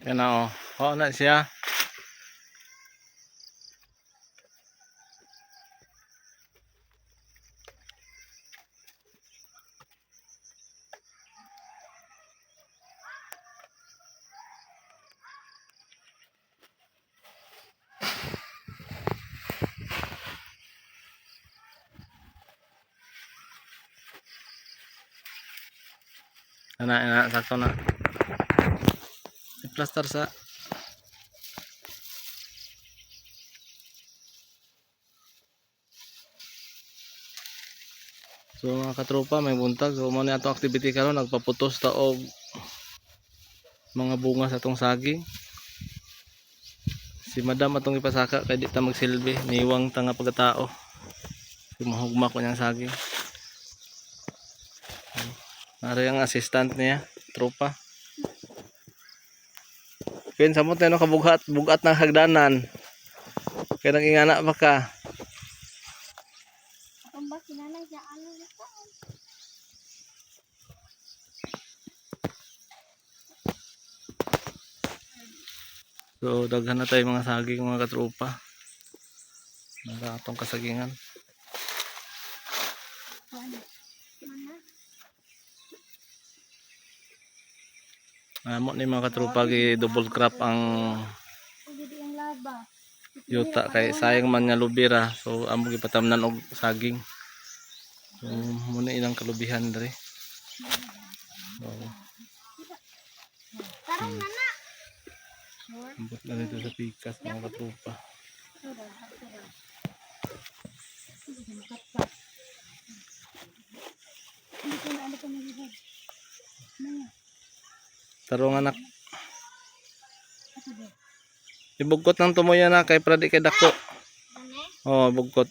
Yan na oh. Oo na siya. Ana, sakto na. I-plaster sa So mga katropa, may buntag. So mo ni atong activity karon, nagpaputos ta og mga bunga sa atong saging. Si madam atong ipasaka kay di ta magsilbi, niwang ta nga pagkatao. Mahugma ko niyang saging. Nari ang assistant niya, tropa. Pin samot na no kabugat, bugat ng hagdanan. Kaya nangingana ba ka? So daghan na tayo mga saging mga katropa. Nara atong kasagingan. Amo ni mga katropa gi double crop ang yuta kay sayang man nga lubira. So amo gipatamnan og saging. So muna ilang kalubihan diri. So, ambot na dito sa pikas mga katropa. Tarong anak. Ibugkot ng tumoy na kay pradi kay dako. Oh, bugkot.